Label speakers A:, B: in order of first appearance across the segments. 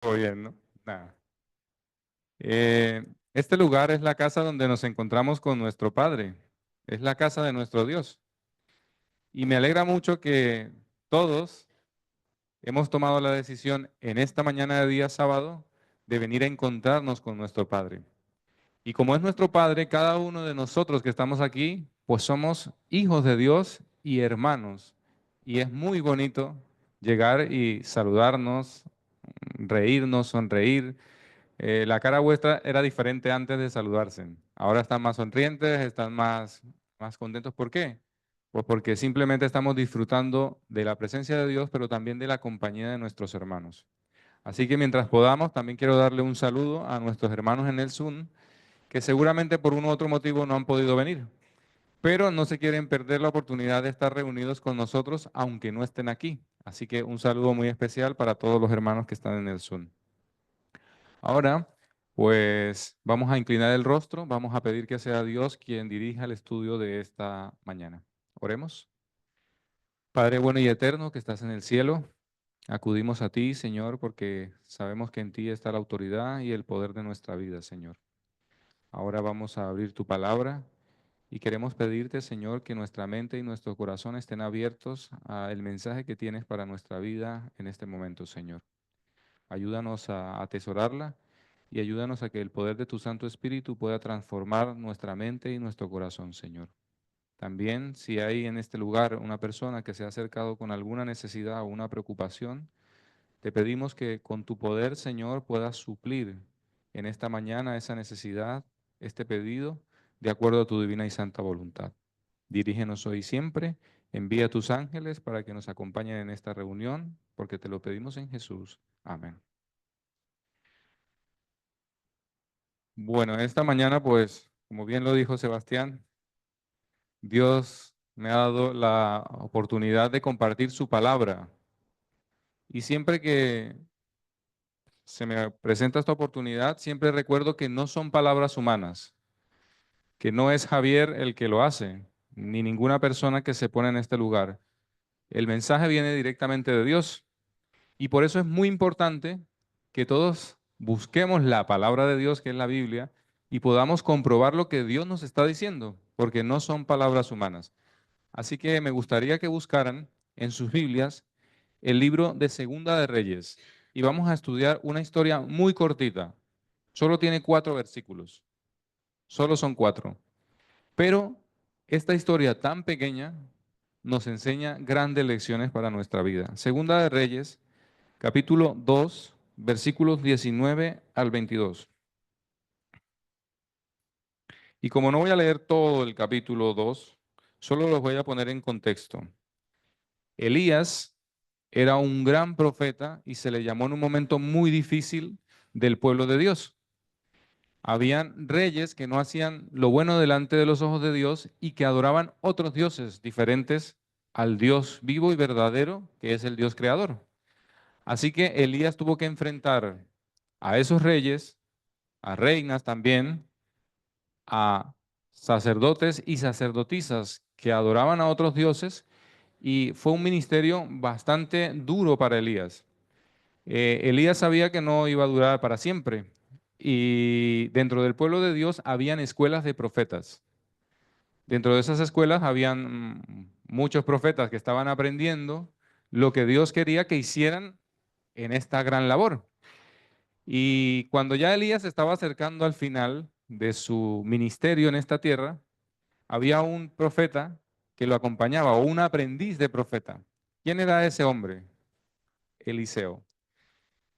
A: Todo bien, ¿no? Nada. Este lugar es la casa donde nos encontramos con nuestro Padre. Es la casa de nuestro Dios. Y me alegra mucho que todos hemos tomado la decisión en esta mañana de día sábado de venir a encontrarnos con nuestro Padre. Y como es nuestro Padre, cada uno de nosotros que estamos aquí, pues somos hijos de Dios y hermanos. Y es muy bonito llegar y saludarnos, reírnos, sonreír. La cara vuestra era diferente antes de saludarse. Ahora están más sonrientes, están más contentos. ¿Por qué? Pues porque simplemente estamos disfrutando de la presencia de Dios, pero también de la compañía de nuestros hermanos. Así que mientras podamos, también quiero darle un saludo a nuestros hermanos en el Zoom, que seguramente por un u otro motivo no han podido venir, pero no se quieren perder la oportunidad de estar reunidos con nosotros, aunque no estén aquí. Así que un saludo muy especial para todos los hermanos que están en el Zoom. Ahora, pues vamos a inclinar el rostro, vamos a pedir que sea Dios quien dirija el estudio de esta mañana. Oremos. Padre bueno y eterno que estás en el cielo, acudimos a ti, Señor, porque sabemos que en ti está la autoridad y el poder de nuestra vida, Señor. Ahora vamos a abrir tu palabra y queremos pedirte, Señor, que nuestra mente y nuestro corazón estén abiertos al mensaje que tienes para nuestra vida en este momento, Señor. Ayúdanos a atesorarla y ayúdanos a que el poder de tu Santo Espíritu pueda transformar nuestra mente y nuestro corazón, Señor. También, si hay en este lugar una persona que se ha acercado con alguna necesidad o una preocupación, te pedimos que con tu poder, Señor, puedas suplir en esta mañana esa necesidad, este pedido, de acuerdo a tu divina y santa voluntad. Dirígenos hoy y siempre, envía a tus ángeles para que nos acompañen en esta reunión, porque te lo pedimos en Jesús. Amén. Bueno, esta mañana, pues, como bien lo dijo Sebastián, Dios me ha dado la oportunidad de compartir su palabra. Y siempre que se me presenta esta oportunidad, siempre recuerdo que no son palabras humanas, que no es Javier el que lo hace, ni ninguna persona que se pone en este lugar. El mensaje viene directamente de Dios. Y por eso es muy importante que todos busquemos la palabra de Dios, que es la Biblia, y podamos comprobar lo que Dios nos está diciendo, porque no son palabras humanas. Así que me gustaría que buscaran en sus Biblias el libro de Segunda de Reyes y vamos a estudiar una historia muy cortita. Solo tiene 4 versículos, solo son 4. Pero esta historia tan pequeña nos enseña grandes lecciones para nuestra vida. Segunda de Reyes, capítulo 2, versículos 19 al 22. Y como no voy a leer todo el capítulo 2, solo los voy a poner en contexto. Elías era un gran profeta y se le llamó en un momento muy difícil del pueblo de Dios. Habían reyes que no hacían lo bueno delante de los ojos de Dios y que adoraban otros dioses diferentes al Dios vivo y verdadero, que es el Dios creador. Así que Elías tuvo que enfrentar a esos reyes, a reinas también, a sacerdotes y sacerdotisas que adoraban a otros dioses, y fue un ministerio bastante duro para Elías. Elías sabía que no iba a durar para siempre, y dentro del pueblo de Dios habían escuelas de profetas. Dentro de esas escuelas habían muchos profetas que estaban aprendiendo lo que Dios quería que hicieran en esta gran labor. Y cuando ya Elías estaba acercando al final de su ministerio en esta tierra, había un profeta que lo acompañaba, o un aprendiz de profeta. ¿Quién era ese hombre? Eliseo.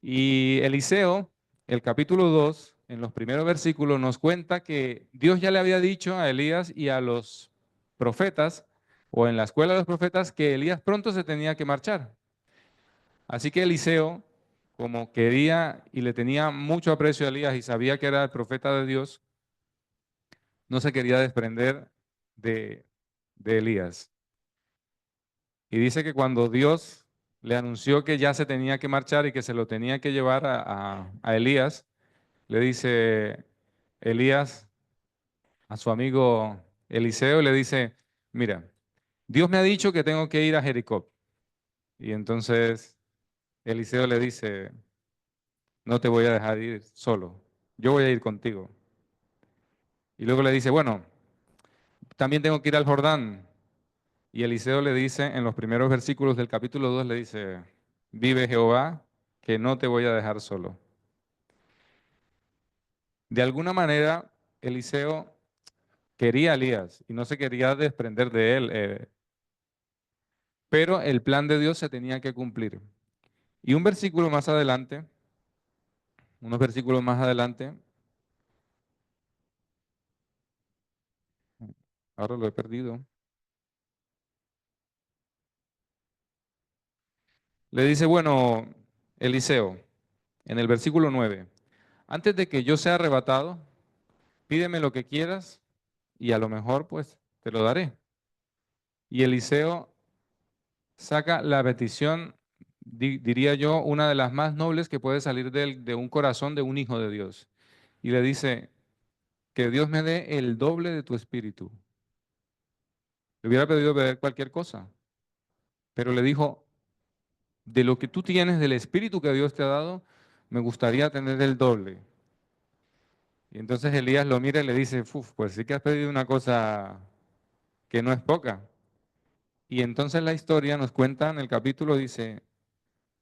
A: Y Eliseo, el capítulo 2, en los primeros versículos, nos cuenta que Dios ya le había dicho a Elías y a los profetas, o en la escuela de los profetas, que Elías pronto se tenía que marchar. Así que Eliseo, como quería y le tenía mucho aprecio a Elías y sabía que era el profeta de Dios, no se quería desprender de, de Elías. Y dice que cuando Dios le anunció que ya se tenía que marchar y que se lo tenía que llevar a Elías, le dice Elías a su amigo Eliseo, le dice, mira, Dios me ha dicho que tengo que ir a Jericó. Y entonces Eliseo le dice, no te voy a dejar ir solo, yo voy a ir contigo. Y luego le dice, bueno, también tengo que ir al Jordán. Y Eliseo le dice, en los primeros versículos del capítulo 2, le dice, vive Jehová, que no te voy a dejar solo. De alguna manera, Eliseo quería a Elías y no se quería desprender de él, pero el plan de Dios se tenía que cumplir. Y un versículo más adelante, unos versículos más adelante, ahora lo he perdido, le dice, bueno, Eliseo, en el versículo 9, antes de que yo sea arrebatado, pídeme lo que quieras y a lo mejor pues te lo daré. Y Eliseo saca la petición, diría yo, una de las más nobles que puede salir de un corazón de un hijo de Dios. Y le dice, que Dios me dé el doble de tu espíritu. Le hubiera pedido pedir cualquier cosa, pero le dijo, de lo que tú tienes, del espíritu que Dios te ha dado, me gustaría tener el doble. Y entonces Elías lo mira y le dice, "Uf, pues sí que has pedido una cosa que no es poca". Y entonces la historia nos cuenta en el capítulo, dice,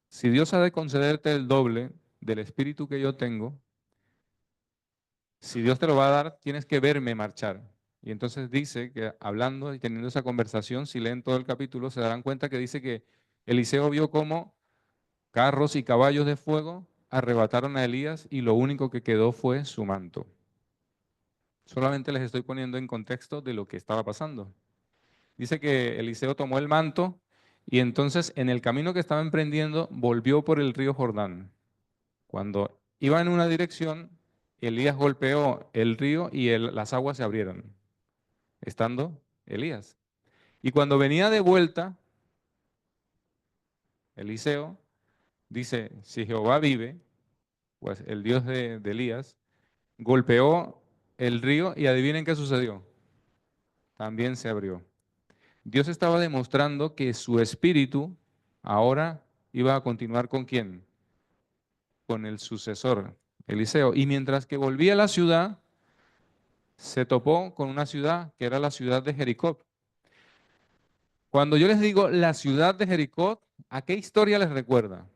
A: si Dios ha de concederte el doble del espíritu que yo tengo, si Dios te lo va a dar, tienes que verme marchar. Y entonces dice que hablando y teniendo esa conversación, si leen todo el capítulo, se darán cuenta que dice que Eliseo vio cómo carros y caballos de fuego arrebataron a Elías y lo único que quedó fue su manto. Solamente les estoy poniendo en contexto de lo que estaba pasando. Dice que Eliseo tomó el manto y entonces en el camino que estaba emprendiendo volvió por el río Jordán. Cuando iba en una dirección, Elías golpeó el río y las aguas se abrieron, estando Elías. Y cuando venía de vuelta, Eliseo dice, si Jehová vive, pues el Dios de Elías, golpeó el río y adivinen qué sucedió. También se abrió. Dios estaba demostrando que su espíritu ahora iba a continuar con quién, con el sucesor, Eliseo. Y mientras que volvía a la ciudad, se topó con una ciudad que era la ciudad de Jericó. Cuando yo les digo la ciudad de Jericó, ¿a qué historia les recuerda?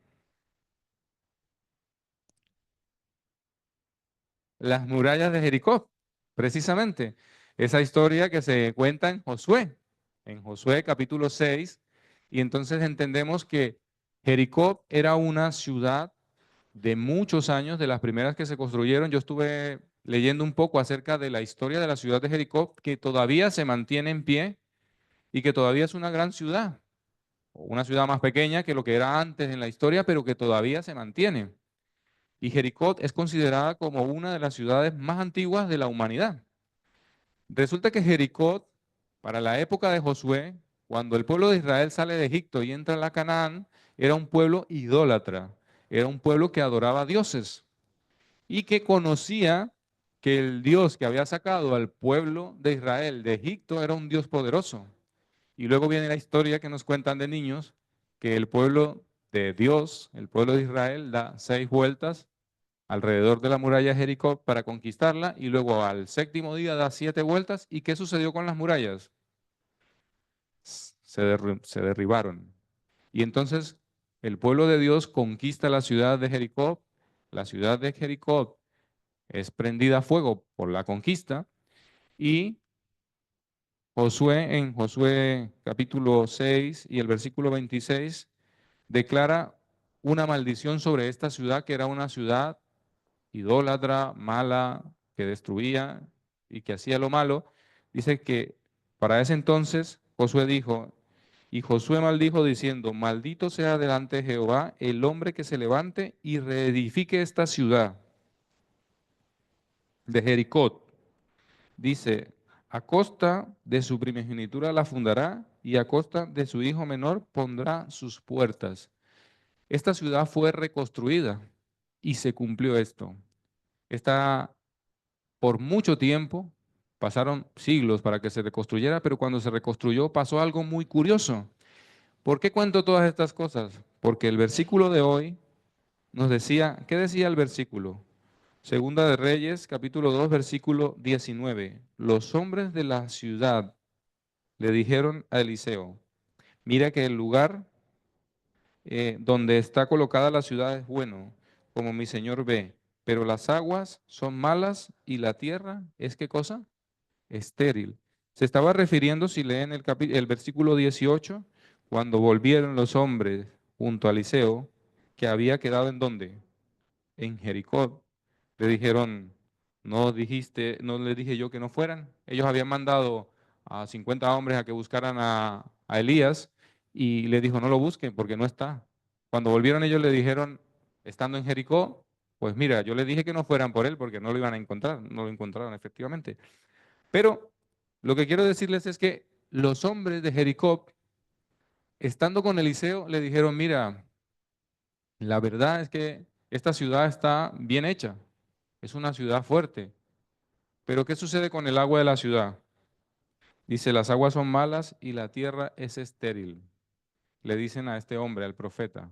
A: Las murallas de Jericó, precisamente. Esa historia que se cuenta en Josué capítulo 6, y entonces entendemos que Jericó era una ciudad de muchos años, de las primeras que se construyeron. Yo estuve leyendo un poco acerca de la historia de la ciudad de Jericó, que todavía se mantiene en pie y que todavía es una gran ciudad, o una ciudad más pequeña que lo que era antes en la historia, pero que todavía se mantiene. Y Jericó es considerada como una de las ciudades más antiguas de la humanidad. Resulta que Jericó, para la época de Josué, cuando el pueblo de Israel sale de Egipto y entra a la Canaán, era un pueblo idólatra, era un pueblo que adoraba a dioses y que conocía que el Dios que había sacado al pueblo de Israel de Egipto era un Dios poderoso. Y luego viene la historia que nos cuentan de niños, que el pueblo de Dios, el pueblo de Israel, da 6 vueltas alrededor de la muralla de Jericó para conquistarla y luego al séptimo día da 7 vueltas. ¿Y qué sucedió con las murallas? Se derribaron. Y entonces el pueblo de Dios conquista la ciudad de Jericó. La ciudad de Jericó es prendida a fuego por la conquista y Josué en Josué capítulo 6 y el versículo 26 declara una maldición sobre esta ciudad que era una ciudad idólatra, mala, que destruía y que hacía lo malo. Dice que para ese entonces Josué dijo, y Josué maldijo diciendo, maldito sea delante de Jehová el hombre que se levante y reedifique esta ciudad de Jericó. Dice, a costa de su primogenitura la fundará y a costa de su hijo menor pondrá sus puertas. Esta ciudad fue reconstruida y se cumplió esto. Esta por mucho tiempo, pasaron siglos para que se reconstruyera, pero cuando se reconstruyó pasó algo muy curioso. ¿Por qué cuento todas estas cosas? Porque el versículo de hoy nos decía, ¿qué decía el versículo? Segunda de Reyes, capítulo 2, versículo 19. Los hombres de la ciudad le dijeron a Eliseo, mira que el lugar donde está colocada la ciudad es bueno, como mi señor ve, pero las aguas son malas y la tierra es ¿qué cosa? Estéril. Se estaba refiriendo, si leen el versículo 18, cuando volvieron los hombres junto a Eliseo, que había quedado en dónde? En Jericó. Le dijeron, no dijiste, no le dije yo que no fueran. Ellos habían mandado a 50 hombres a que buscaran a Elías y le dijo, no lo busquen porque no está. Cuando volvieron ellos le dijeron, estando en Jericó, pues mira, yo les dije que no fueran por él porque no lo iban a encontrar, no lo encontraron efectivamente. Pero lo que quiero decirles es que los hombres de Jericó, estando con Eliseo, le dijeron, mira, la verdad es que esta ciudad está bien hecha, es una ciudad fuerte, pero ¿qué sucede con el agua de la ciudad? Dice, las aguas son malas y la tierra es estéril. Le dicen a este hombre, al profeta.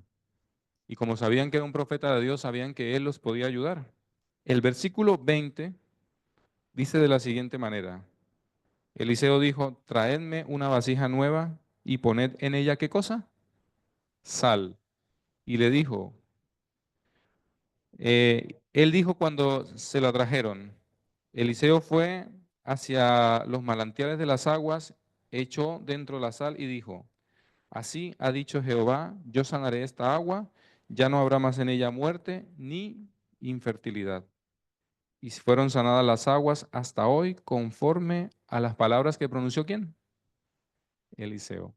A: Y como sabían que era un profeta de Dios, sabían que él los podía ayudar. El versículo 20 dice de la siguiente manera, Eliseo dijo, traedme una vasija nueva y poned en ella ¿qué cosa? Sal. Y le dijo, él dijo cuando se la trajeron, Eliseo fue hacia los manantiales de las aguas, echó dentro la sal y dijo, así ha dicho Jehová, yo sanaré esta agua, ya no habrá más en ella muerte ni infertilidad. Y fueron sanadas las aguas hasta hoy conforme a las palabras que pronunció ¿quién? Eliseo.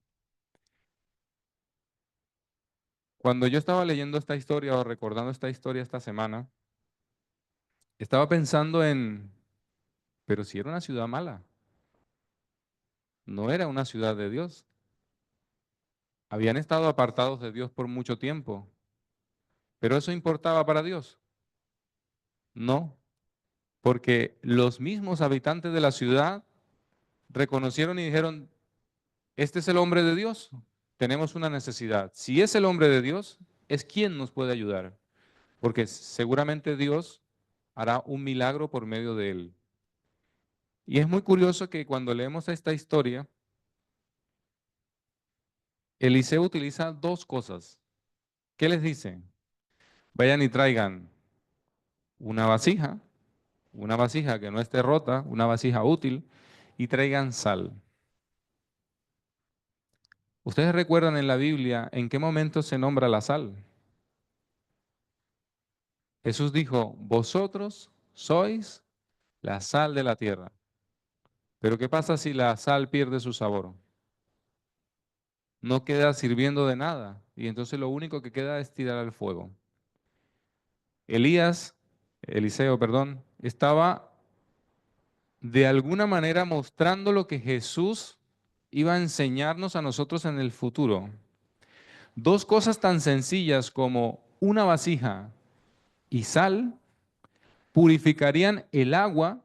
A: Cuando yo estaba leyendo esta historia o recordando esta historia esta semana, estaba pensando en, pero si era una ciudad mala, no era una ciudad de Dios. Habían estado apartados de Dios por mucho tiempo, pero eso importaba para Dios. No, porque los mismos habitantes de la ciudad reconocieron y dijeron, este es el hombre de Dios, tenemos una necesidad. Si es el hombre de Dios, es quien nos puede ayudar, porque seguramente Dios hará un milagro por medio de él. Y es muy curioso que cuando leemos esta historia, Eliseo utiliza dos cosas. ¿Qué les dice? Vayan y traigan una vasija, que no esté rota, una vasija útil, y traigan sal. ¿Ustedes recuerdan en la Biblia en qué momento se nombra la sal? Jesús dijo, vosotros sois la sal de la tierra. Pero ¿qué pasa si la sal pierde su sabor? No queda sirviendo de nada y entonces lo único que queda es tirar al fuego. Eliseo, perdón, estaba de alguna manera mostrando lo que Jesús iba a enseñarnos a nosotros en el futuro. Dos cosas tan sencillas como una vasija y sal purificarían el agua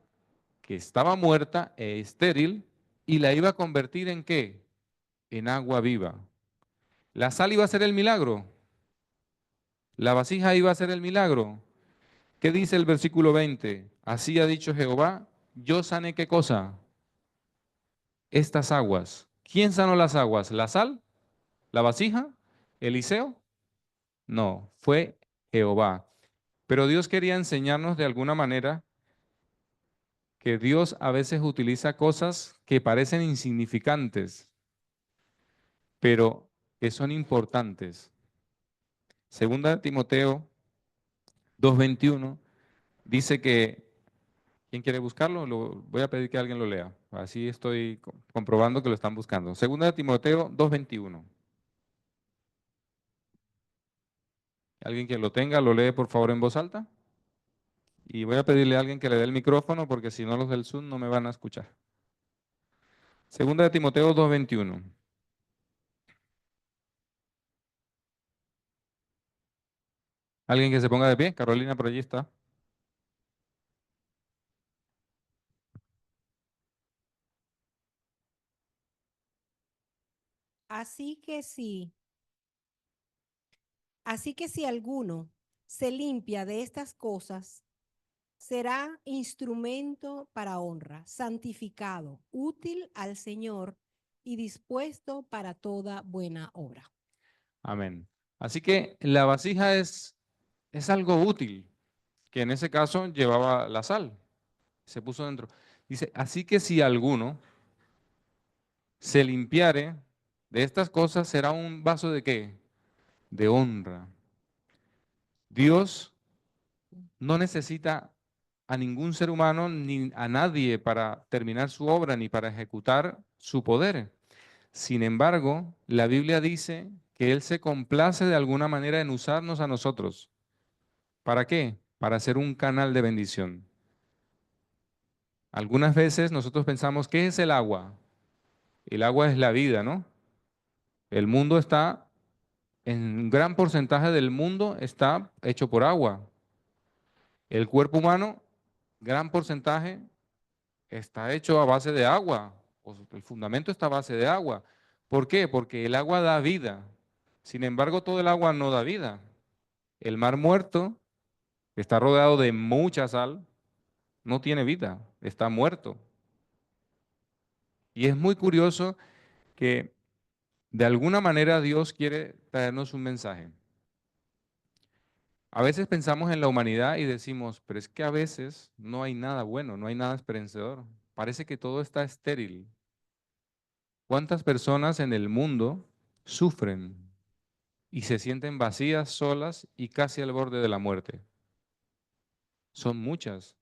A: que estaba muerta e estéril y la iba a convertir en ¿qué? En agua viva. La sal iba a ser el milagro. La vasija iba a ser el milagro. ¿Qué dice el versículo 20? Así ha dicho Jehová, yo sané qué cosa? Estas aguas. ¿Quién sanó las aguas? ¿La sal? ¿La vasija? ¿Eliseo? No, fue Jehová. Pero Dios quería enseñarnos de alguna manera que Dios a veces utiliza cosas que parecen insignificantes, pero que son importantes. Segunda de Timoteo 2:21 dice que, ¿quién quiere buscarlo? Voy a pedir que alguien lo lea. Así estoy comprobando que lo están buscando. Segunda de Timoteo 2:21. Alguien que lo tenga, lo lee por favor en voz alta. Y voy a pedirle a alguien que le dé el micrófono porque si no los del Zoom no me van a escuchar. Segunda de Timoteo 2:21. Alguien que se ponga de pie. Carolina, por allí está.
B: Así que sí, así que si alguno se limpia de estas cosas, será instrumento para honra, santificado, útil al Señor y dispuesto para toda buena obra.
A: Amén. Así que la vasija es algo útil, que en ese caso llevaba la sal, se puso dentro. Dice, así que si alguno se limpiare de estas cosas, será un vaso de ¿qué? De honra. Dios no necesita a ningún ser humano ni a nadie para terminar su obra ni para ejecutar su poder. Sin embargo, la Biblia dice que Él se complace de alguna manera en usarnos a nosotros. ¿Para qué? Para ser un canal de bendición. Algunas veces nosotros pensamos, ¿qué es el agua? El agua es la vida, ¿no? El mundo está, en un gran porcentaje del mundo está hecho por agua. El cuerpo humano, gran porcentaje, está hecho a base de agua. El fundamento está a base de agua. ¿Por qué? Porque el agua da vida. Sin embargo, todo el agua no da vida. El mar muerto, que está rodeado de mucha sal, no tiene vida, está muerto. Y es muy curioso que de alguna manera Dios quiere traernos un mensaje. A veces pensamos en la humanidad y decimos, pero es que a veces no hay nada bueno, no hay nada esperanzador. Parece que todo está estéril. ¿Cuántas personas en el mundo sufren y se sienten vacías, solas y casi al borde de la muerte? Son muchas.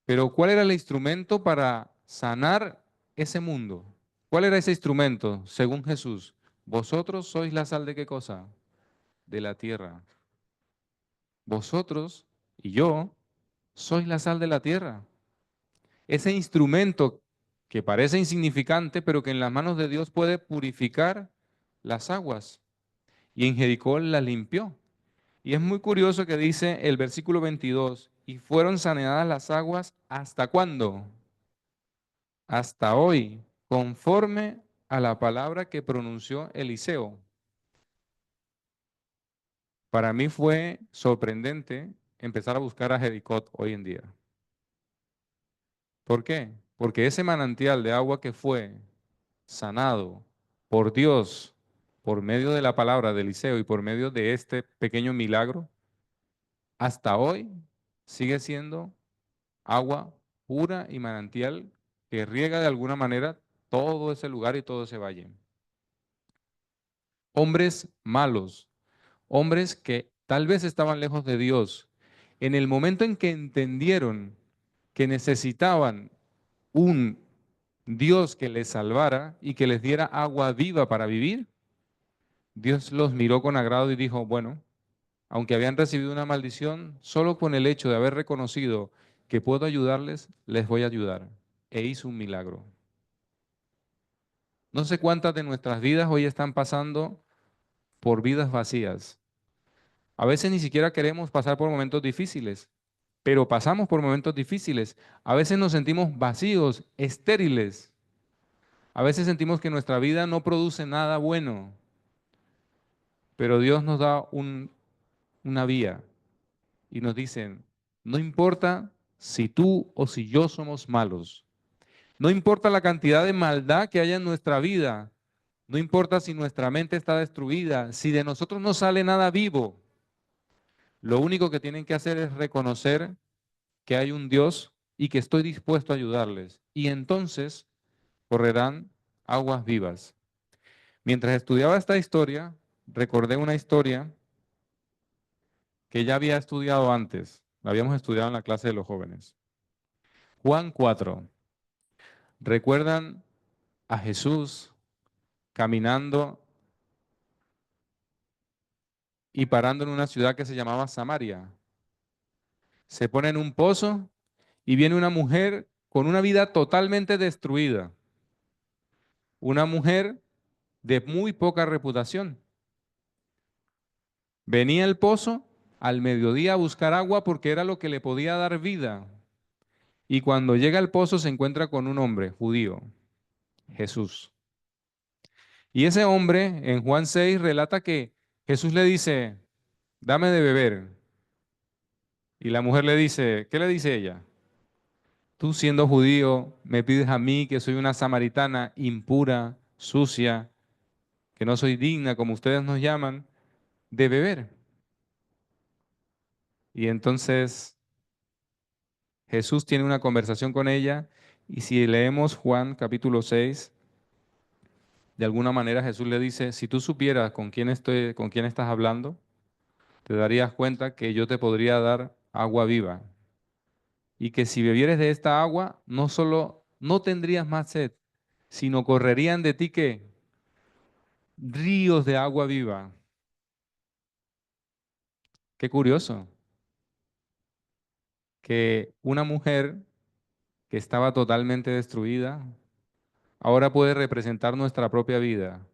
A: Pero ¿cuál era el instrumento para sanar ese mundo? ¿Cuál era ese instrumento, según Jesús? Vosotros sois la sal de qué cosa? De la tierra. Vosotros y yo sois la sal de la tierra. Ese instrumento que parece insignificante, pero que en las manos de Dios puede purificar las aguas. Y en Jericó las limpió. Y es muy curioso que dice el versículo 22, y fueron saneadas las aguas ¿hasta cuándo? Hasta hoy, conforme a la palabra que pronunció Eliseo. Para mí fue sorprendente empezar a buscar a Jericó hoy en día. ¿Por qué? Porque ese manantial de agua que fue sanado por Dios, por medio de la palabra de Eliseo y por medio de este pequeño milagro, hasta hoy sigue siendo agua pura y manantial que riega de alguna manera todo ese lugar y todo ese valle. Hombres malos, hombres que tal vez estaban lejos de Dios, en el momento en que entendieron que necesitaban un Dios que les salvara y que les diera agua viva para vivir, Dios los miró con agrado y dijo, bueno, aunque habían recibido una maldición, solo con el hecho de haber reconocido que puedo ayudarles, les voy a ayudar. E hizo un milagro. No sé cuántas de nuestras vidas hoy están pasando por vidas vacías. A veces ni siquiera queremos pasar por momentos difíciles, pero pasamos por momentos difíciles. A veces nos sentimos vacíos, estériles. A veces sentimos que nuestra vida no produce nada bueno, pero Dios nos da una vía y nos dicen, no importa si tú o si yo somos malos, no importa la cantidad de maldad que haya en nuestra vida, no importa si nuestra mente está destruida, si de nosotros no sale nada vivo, lo único que tienen que hacer es reconocer que hay un Dios y que estoy dispuesto a ayudarles. Y entonces correrán aguas vivas. Mientras estudiaba esta historia, recordé una historia que ya había estudiado antes. La habíamos estudiado en la clase de los jóvenes. Juan 4. ¿Recuerdan a Jesús caminando y parando en una ciudad que se llamaba Samaria? Se pone en un pozo y viene una mujer con una vida totalmente destruida. Una mujer de muy poca reputación. Venía al pozo al mediodía a buscar agua porque era lo que le podía dar vida. Y cuando llega al pozo se encuentra con un hombre judío, Jesús. Y ese hombre en Juan 6 relata que Jesús le dice, dame de beber. Y la mujer le dice, ¿qué le dice ella? Tú siendo judío, me pides a mí que soy una samaritana impura, sucia, que no soy digna, como ustedes nos llaman, de beber. Y entonces Jesús tiene una conversación con ella y si leemos Juan capítulo 6, de alguna manera Jesús le dice, si tú supieras con quién estás hablando, te darías cuenta que yo te podría dar agua viva y que si bebieres de esta agua, no solo no tendrías más sed, sino correrían de ti que ríos de agua viva. Qué curioso que una mujer que estaba totalmente destruida, ahora puede representar nuestra propia vida.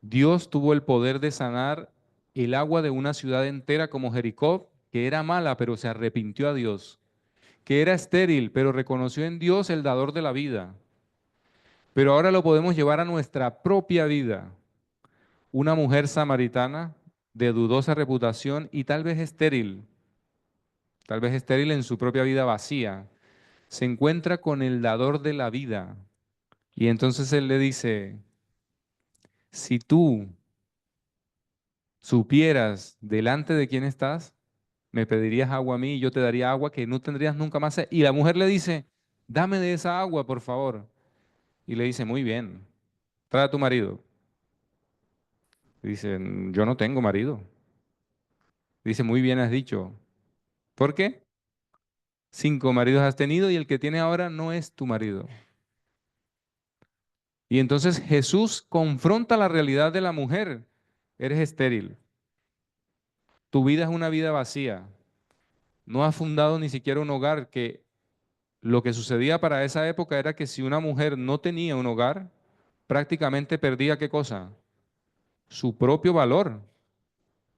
A: Dios tuvo el poder de sanar el agua de una ciudad entera como Jericó, que era mala, pero se arrepintió a Dios, que era estéril, pero reconoció en Dios el dador de la vida. Pero ahora lo podemos llevar a nuestra propia vida. Una mujer samaritana de dudosa reputación y tal vez estéril en su propia vida vacía, se encuentra con el dador de la vida. Y entonces él le dice, si tú supieras delante de quién estás, me pedirías agua a mí y yo te daría agua que no tendrías nunca más sed. Y la mujer le dice, dame de esa agua, por favor. Y le dice, muy bien, trae a tu marido. Y dice, yo no tengo marido. Dice, muy bien has dicho. ¿Por qué? 5 maridos has tenido y el que tiene ahora no es tu marido. Y entonces Jesús confronta la realidad de la mujer. Eres estéril. Tu vida es una vida vacía. No has fundado ni siquiera un hogar, que lo que sucedía para esa época era que si una mujer no tenía un hogar, prácticamente perdía ¿qué cosa? Su propio valor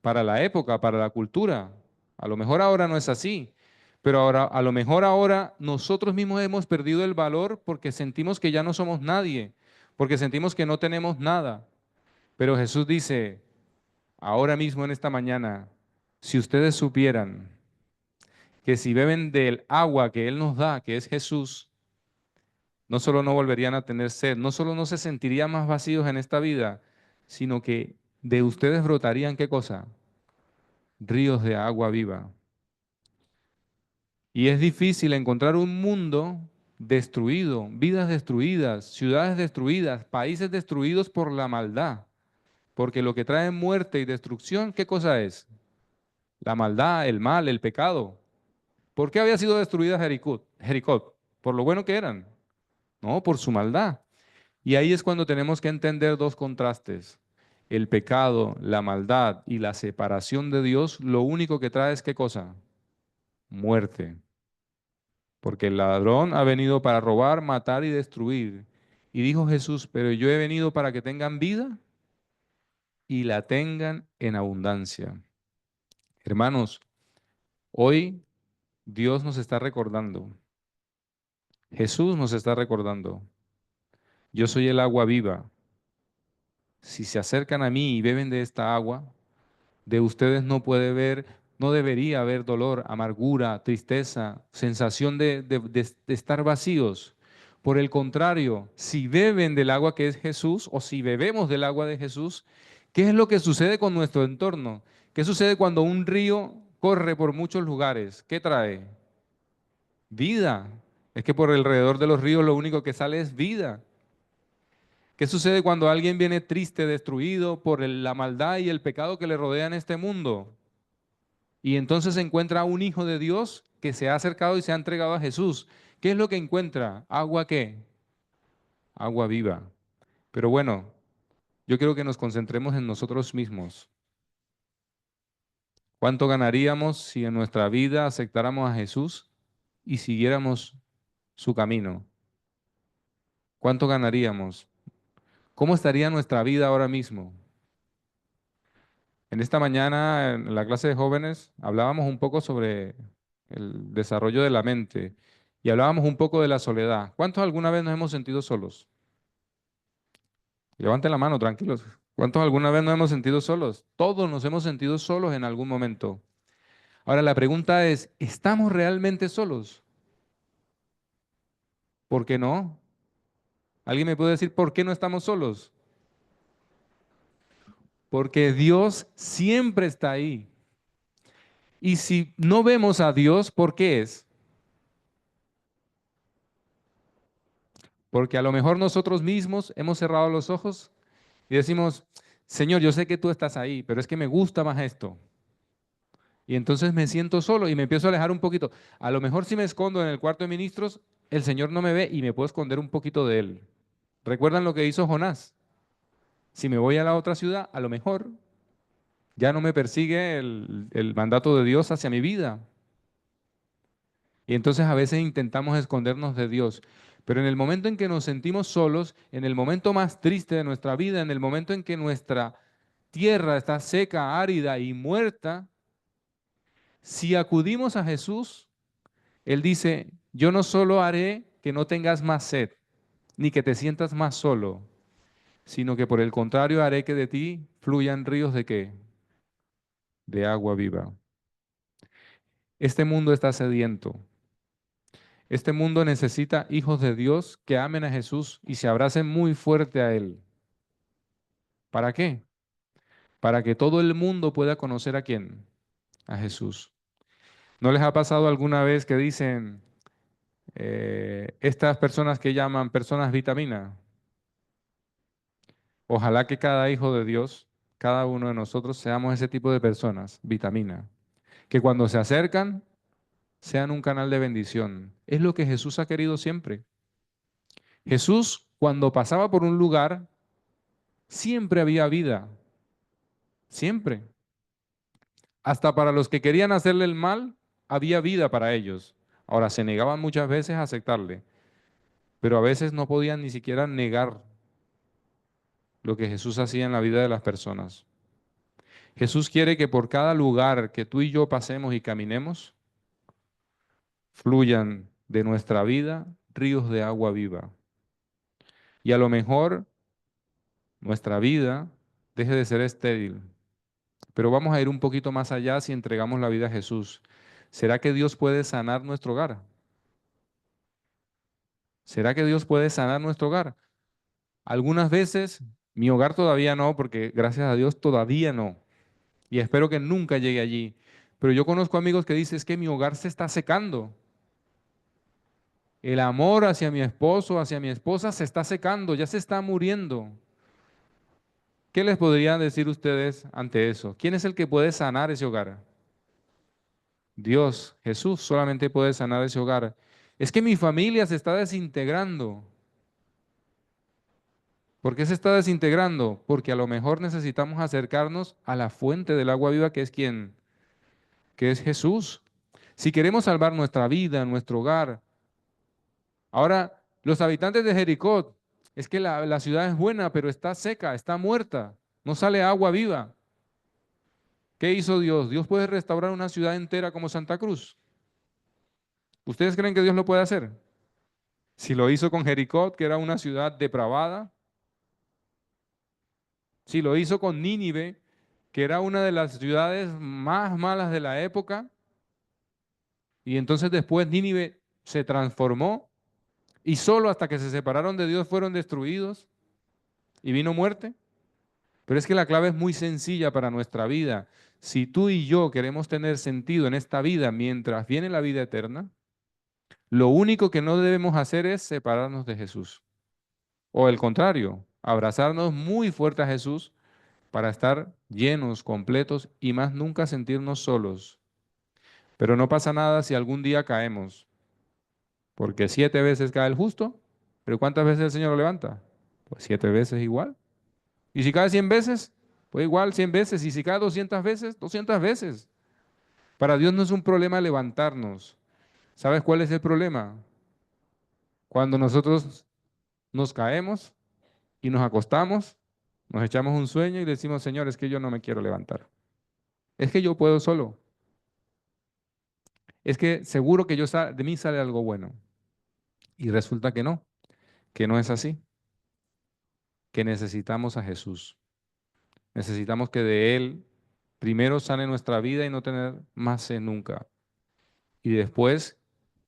A: para la época, para la cultura. A lo mejor ahora no es así, pero ahora, a lo mejor ahora nosotros mismos hemos perdido el valor porque sentimos que ya no somos nadie, porque sentimos que no tenemos nada. Pero Jesús dice, ahora mismo en esta mañana, si ustedes supieran que si beben del agua que Él nos da, que es Jesús, no solo no volverían a tener sed, no solo no se sentirían más vacíos en esta vida, sino que de ustedes brotarían ¿qué cosa? Ríos de agua viva. Y es difícil encontrar un mundo destruido, vidas destruidas, ciudades destruidas, países destruidos por la maldad. Porque lo que trae muerte y destrucción, ¿qué cosa es? La maldad, el mal, el pecado. ¿Por qué había sido destruida Jericó? ¿Por lo bueno que eran? No, por su maldad. Y ahí es cuando tenemos que entender dos contrastes. El pecado, la maldad y la separación de Dios, lo único que trae es ¿qué cosa? Muerte. Porque el ladrón ha venido para robar, matar y destruir. Y dijo Jesús, pero yo he venido para que tengan vida y la tengan en abundancia. Hermanos, hoy Dios nos está recordando, Jesús nos está recordando, yo soy el agua viva. Si se acercan a mí y beben de esta agua, de ustedes no puede haber, no debería haber dolor, amargura, tristeza, sensación de estar vacíos. Por el contrario, si beben del agua que es Jesús o si bebemos del agua de Jesús, ¿qué es lo que sucede con nuestro entorno? ¿Qué sucede cuando un río corre por muchos lugares? ¿Qué trae? Vida. Es que por alrededor de los ríos lo único que sale es vida. ¿Qué sucede cuando alguien viene triste, destruido por la maldad y el pecado que le rodea en este mundo? Y entonces encuentra a un hijo de Dios que se ha acercado y se ha entregado a Jesús. ¿Qué es lo que encuentra? ¿Agua qué? Agua viva. Pero bueno, yo quiero que nos concentremos en nosotros mismos. ¿Cuánto ganaríamos si en nuestra vida aceptáramos a Jesús y siguiéramos su camino? ¿Cuánto ganaríamos? ¿Cómo estaría nuestra vida ahora mismo? En esta mañana, en la clase de jóvenes, hablábamos un poco sobre el desarrollo de la mente y hablábamos un poco de la soledad. ¿Cuántos alguna vez nos hemos sentido solos? Levanten la mano, tranquilos. ¿Cuántos alguna vez nos hemos sentido solos? Todos nos hemos sentido solos en algún momento. Ahora la pregunta es, ¿estamos realmente solos? ¿Por qué no? ¿Alguien me puede decir por qué no estamos solos? Porque Dios siempre está ahí. Y si no vemos a Dios, ¿por qué es? Porque a lo mejor nosotros mismos hemos cerrado los ojos y decimos, Señor, yo sé que tú estás ahí, pero es que me gusta más esto. Y entonces me siento solo y me empiezo a alejar un poquito. A lo mejor si me escondo en el cuarto de ministros, el Señor no me ve y me puedo esconder un poquito de Él. ¿Recuerdan lo que hizo Jonás? Si me voy a la otra ciudad, a lo mejor ya no me persigue el mandato de Dios hacia mi vida. Y entonces a veces intentamos escondernos de Dios. Pero en el momento en que nos sentimos solos, en el momento más triste de nuestra vida, en el momento en que nuestra tierra está seca, árida y muerta, si acudimos a Jesús, Él dice, yo no solo haré que no tengas más sed, ni que te sientas más solo, sino que por el contrario haré que de ti fluyan ríos de qué? De agua viva. Este mundo está sediento. Este mundo necesita hijos de Dios que amen a Jesús y se abracen muy fuerte a Él. ¿Para qué? Para que todo el mundo pueda conocer a quién, a Jesús. ¿No les ha pasado alguna vez que dicen estas personas que llaman personas vitamina? Ojalá que cada hijo de Dios, cada uno de nosotros, seamos ese tipo de personas, vitamina, que cuando se acercan sean un canal de bendición. Es lo que Jesús ha querido siempre. Jesús, cuando pasaba por un lugar, siempre había vida, siempre. Hasta para los que querían hacerle el mal, había vida para ellos. Ahora, se negaban muchas veces a aceptarle, pero a veces no podían ni siquiera negar lo que Jesús hacía en la vida de las personas. Jesús quiere que por cada lugar que tú y yo pasemos y caminemos, fluyan de nuestra vida ríos de agua viva. Y a lo mejor nuestra vida deje de ser estéril, pero vamos a ir un poquito más allá si entregamos la vida a Jesús. ¿Será que Dios puede sanar nuestro hogar? ¿Será que Dios puede sanar nuestro hogar? Algunas veces, mi hogar todavía no, porque gracias a Dios todavía no. Y espero que nunca llegue allí. Pero yo conozco amigos que dicen, es que mi hogar se está secando. El amor hacia mi esposo, hacia mi esposa se está secando, ya se está muriendo. ¿Qué les podrían decir ustedes ante eso? ¿Quién es el que puede sanar ese hogar? Dios, Jesús solamente puede sanar ese hogar. Es que mi familia se está desintegrando. ¿Por qué se está desintegrando? Porque a lo mejor necesitamos acercarnos a la fuente del agua viva que es quién, que es Jesús. Si queremos salvar nuestra vida, nuestro hogar. Ahora, los habitantes de Jericó, es que la ciudad es buena, pero está seca, está muerta, no sale agua viva. ¿Qué hizo Dios? Dios puede restaurar una ciudad entera como Santa Cruz. ¿Ustedes creen que Dios lo puede hacer? Si lo hizo con Jericó, que era una ciudad depravada, si lo hizo con Nínive, que era una de las ciudades más malas de la época, y entonces después Nínive se transformó y solo hasta que se separaron de Dios fueron destruidos y vino muerte. Pero es que la clave es muy sencilla para nuestra vida. Si tú y yo queremos tener sentido en esta vida mientras viene la vida eterna, lo único que no debemos hacer es separarnos de Jesús. O el contrario, abrazarnos muy fuerte a Jesús para estar llenos, completos y más nunca sentirnos solos. Pero no pasa nada si algún día caemos, porque 7 veces cae el justo, pero ¿cuántas veces el Señor lo levanta? Pues 7 veces igual. Y si cae 100 veces, pues igual 100 veces. Y si cae 200 veces, 200 veces. Para Dios no es un problema levantarnos. ¿Sabes cuál es el problema? Cuando nosotros nos caemos y nos acostamos, nos echamos un sueño y decimos, Señor, es que yo no me quiero levantar. Es que yo puedo solo. Es que seguro que de mí sale algo bueno. Y resulta que no es así, que necesitamos a Jesús. Necesitamos que de Él primero sane nuestra vida y no tener más sed nunca. Y después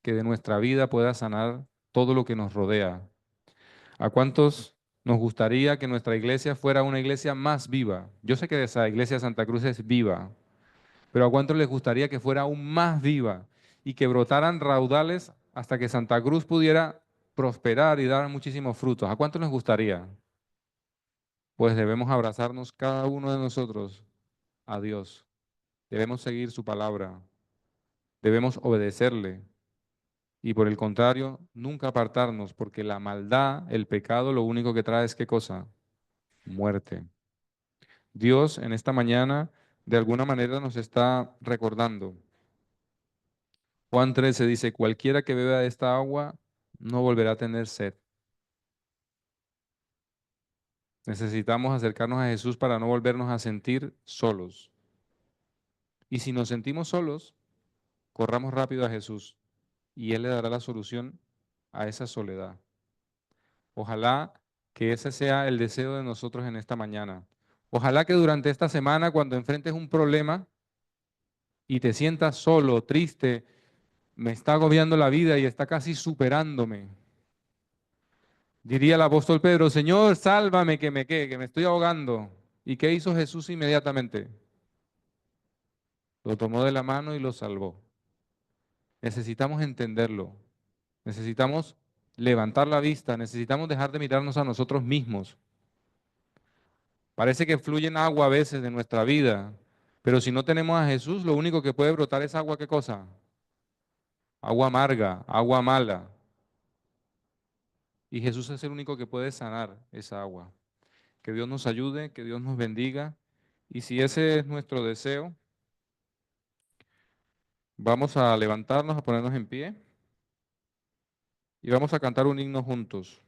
A: que de nuestra vida pueda sanar todo lo que nos rodea. ¿A cuántos nos gustaría que nuestra iglesia fuera una iglesia más viva? Yo sé que esa iglesia de Santa Cruz es viva, pero ¿a cuántos les gustaría que fuera aún más viva y que brotaran raudales hasta que Santa Cruz pudiera prosperar y dar muchísimos frutos? ¿A cuántos les gustaría? Pues debemos abrazarnos cada uno de nosotros a Dios. Debemos seguir su palabra. Debemos obedecerle. Y por el contrario, nunca apartarnos, porque la maldad, el pecado, lo único que trae es ¿qué cosa? Muerte. Dios en esta mañana de alguna manera nos está recordando. Juan 13 dice, cualquiera que beba de esta agua no volverá a tener sed. Necesitamos acercarnos a Jesús para no volvernos a sentir solos. Y si nos sentimos solos, corramos rápido a Jesús y Él le dará la solución a esa soledad. Ojalá que ese sea el deseo de nosotros en esta mañana. Ojalá que durante esta semana, cuando enfrentes un problema y te sientas solo, triste, me está agobiando la vida y está casi superándome. Diría el apóstol Pedro, Señor, sálvame que me estoy ahogando. ¿Y qué hizo Jesús inmediatamente? Lo tomó de la mano y lo salvó. Necesitamos entenderlo. Necesitamos levantar la vista. Necesitamos dejar de mirarnos a nosotros mismos. Parece que fluyen agua a veces de nuestra vida, pero si no tenemos a Jesús, lo único que puede brotar es agua, ¿qué cosa? Agua amarga, agua mala. Y Jesús es el único que puede sanar esa agua. Que Dios nos ayude, que Dios nos bendiga. Y si ese es nuestro deseo, vamos a levantarnos, a ponernos en pie y vamos a cantar un himno juntos.